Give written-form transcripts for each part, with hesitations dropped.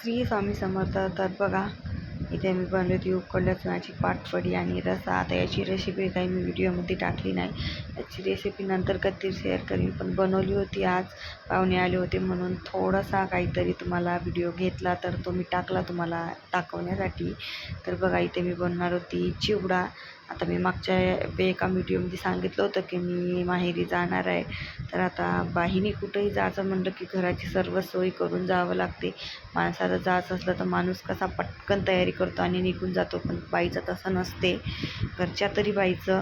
श्री स्वामी समर्थ. तर बघा इथे मी बनवली होती उकडल्या चण्याची पाटवडी आणि रसा. आता याची रेसिपी काही मी व्हिडिओमध्ये टाकली नाही, याची रेसिपी नंतर कधी शेअर करीन. पण बनवली होती आज, पाहुणे आले होते म्हणून थोडासा काहीतरी तुम्हाला व्हिडिओ घेतला तर तो मी टाकला तुम्हाला दाखवण्यासाठी. तर बघा इथे मी बनवणार होती चिवडा. आता मी मागच्या एका व्हिडिओमध्ये सांगितलं होतं की मी माहेरी जाणार आहे. तर आता बाईने कुठंही जायचं म्हणलं की घराची सर्व सोय करून जावं लागते. माणसाला जायचं असलं तर माणूस कसा पटकन तयारी करतो आणि निघून जातो, पण बाईचं तसं नसते. घरच्या तरी बाईचं,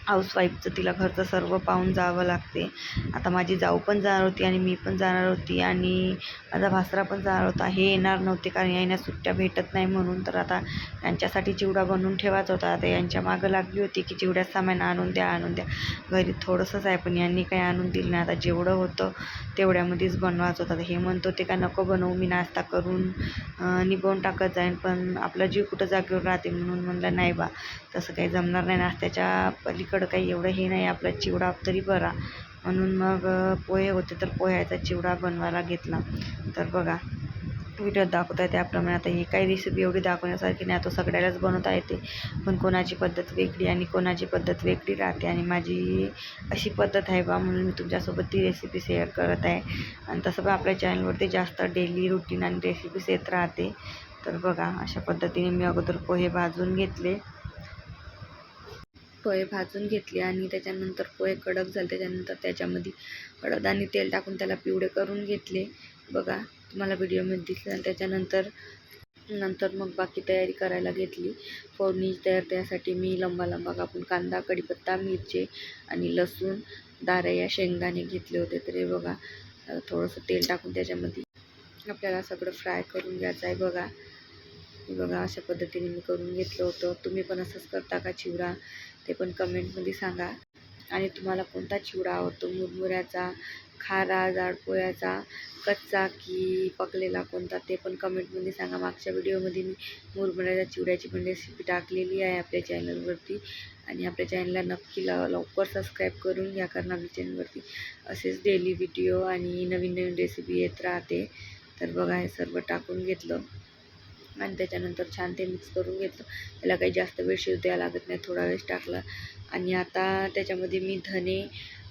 हाऊसवाईफचं तिला घरचं सर्व पाहून जावं लागते. आता माझी जाऊ पण जाणार होती आणि मी पण जाणार होती आणि माझा भासरा पण जाणार होता. हे येणार नव्हते कारण यांना सुट्ट्या भेटत नाही म्हणून. तर आता यांच्यासाठी चिवडा बनवून ठेवायचा होता. आता यांच्या मागं लागली होती की चिवड्यात सामान आणून द्या आणून द्या. घरी थोडंसंच आहे पण यांनी काही आणून दिलं नाही. आता जेवढं होतं तेवढ्यामध्येच बनवायचं होतं. हे म्हणत होते का नको बनवू, मी नाश्ता करून निभावून टाकत जाईन, पण आपला जीव कुठं जागेवर राहते म्हणून म्हणलं नाही बा, तसं काही जमणार नाही. नाश्त्याच्या पलीकडं काही एवढं हे नाही, आपला चिवडा तरी बरा. म्हणून मग पोहे होते तर पोह्याचा चिवडा बनवायला घेतला. तर बघा व्हिडिओत दाखवता आहे त्याप्रमाणे. आता ही काही रेसिपी एवढी दाखवण्यासारखी नाही, तो सगळ्यालाच बनवता येते, पण कोणाची पद्धत वेगळी आणि कोणाची पद्धत वेगळी राहते. आणि माझी अशी पद्धत आहे बा, म्हणून मी तुमच्यासोबत ती रेसिपी शेअर करत आहे. आणि तसं पण आपल्या चॅनलवरती जास्त डेली रुटीन आणि रेसिपीज येत राहते. तर बघा अशा पद्धतीने मी अगोदर पोहे भाजून घेतले आणि त्याच्यानंतर पोहे कडक झाले. त्याच्यानंतर त्याच्यामध्ये हळद आणि तेल टाकून त्याला पिवळे करून घेतले. बघा तुम्हाला व्हिडिओमध्ये दिसलं. आणि त्याच्यानंतर मग बाकी तयारी करायला घेतली. फोडणी तयार त्यासाठी मी लंबा कापून कांदा, कढीपत्ता, मिरची आणि लसूण, दाऱ्या, शेंगदाणे घेतले होते. तर हे बघा थोडंसं तेल टाकून त्याच्यामध्ये आपल्याला सगळं फ्राय करून घ्यायचं आहे. बघा अशा पद्धतीने मी करून घेतलं होतं. तुम्ही पण असंच करता का चिवडा, ते पण कमेंटमध्ये सांगा. आणि तुम्हाला कोणता चिवडा आवडतो, मुरमुऱ्याचा, खारा, जाड पोह्याचा, कच्चा की पकलेला कोणता, ते पण कमेंटमध्ये सांगा. मागच्या व्हिडिओमध्ये मी मुरमुऱ्याच्या चिवड्याची पण रेसिपी टाकलेली आहे आपल्या चॅनलवरती. आणि आपल्या चॅनलला नक्की लवकर सबस्क्राईब करून घ्या, कारण आपल्या चॅनलवरती असेच डेली व्हिडिओ आणि नवीन रेसिपी येत राहते. तर बघा हे सर्व टाकून घेतलं आणि त्याच्यानंतर छान ते मिक्स करून घेतलं. त्याला काही जास्त वेळ शिजू द्यायला लागत नाही, थोडा वेळ टाकला. आणि आता त्याच्यामध्ये मी धने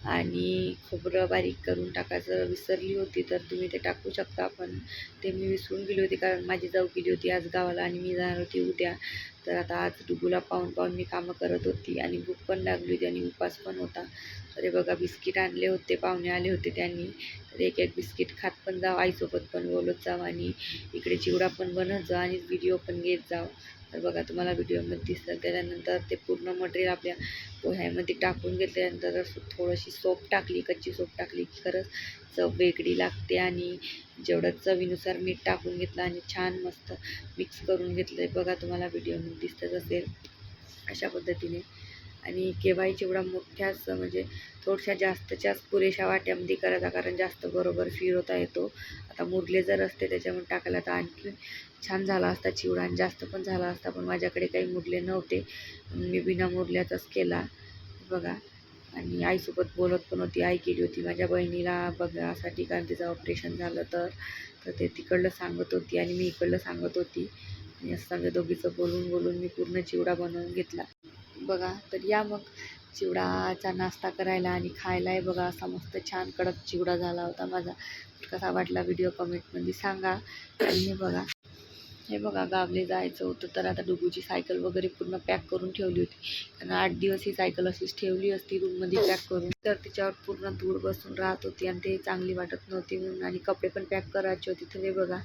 आणि खोबरं बारीक करून टाकायचं विसरली होती, तर तुम्ही ते टाकू शकता, पण ते मी विसरून गेली होती कारण माझी जाऊ गेली होती आज गावाला आणि मी जाणार होती उद्या. तर आता आज डुगूला पाहून मी कामं करत होती आणि भूक पण लागली होती आणि उपास पण होता. तर हे बघा बिस्किट आणले होते, पाहुणे आले होते त्यांनी. तर एक बिस्किट खात पण जावं, आईसोबत पण बोलत जावं आणि इकडे चिवडा पण बनत जा आणि व्हिडिओ पण घेत जावं. तर बघा तुम्हाला व्हिडिओमध्ये दिसतं. त्याच्यानंतर ते पूर्ण मटेरियल आपल्या पोह्यामध्ये टाकून घेतल्यानंतर थोडीशी कच्ची सोप टाकली की खरंच चव वेगळी लागते. आणि जेवढं चवीनुसार मीठ टाकून घेतलं आणि छान मस्त मिक्स करून घेतलं आहे. बघा तुम्हाला व्हिडिओमध्ये दिसतच असेल अशा पद्धतीने. आणि केव्हाही चिवडा मोठ्याच म्हणजे थोड्याशा जास्तच्याच पुरेशा वाट्यामध्ये करायचा, कारण जास्त बरोबर फिरवता येतो. आता मुरले जर असते त्याच्यामध्ये टाकायला तर आणखी छान झाला असता चिवडा आणि जास्त पण झाला असता, पण माझ्याकडे काही मुरले नव्हते, मी बिना मुरल्याचाच केला. बघा आणि आईसोबत बोलत पण होती. आई केली होती माझ्या बहिणीला बघासाठी, कारण तिचं ऑपरेशन झालं तर ते तिकडलं सांगत होती आणि मी इकडलं सांगत होती. आणि असं सगळं दोघीचं बोलून मी पूर्ण चिवडा बनवून घेतला. बघा तर या मग चिवडाचा नाश्ता करायला आणि खायला आहे. बघा असा मस्त छान कडक चिवडा झाला होता माझा. कसा वाटला व्हिडिओ कमेंटमध्ये सांगा. आणि हे बघा गावले जायचं होतं, तर आता डुगूची सायकल वगैरे पूर्ण पॅक करून ठेवली होती, कारण 8 दिवस ही सायकल अशीच ठेवली असती रूममध्ये पॅक करून. तर तिच्यावर पूर्ण धूळ बसून राहत होती आणि ते चांगली वाटत नव्हती म्हणून. आणि कपडे पण पॅक करायचे होते. तर हे बघा.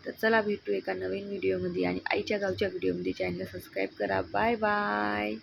तर चला भेटू एका नवीन व्हिडिओमध्ये आणि आईच्या गावच्या व्हिडिओमध्ये. चॅनल सबस्क्राईब करा. Bye bye.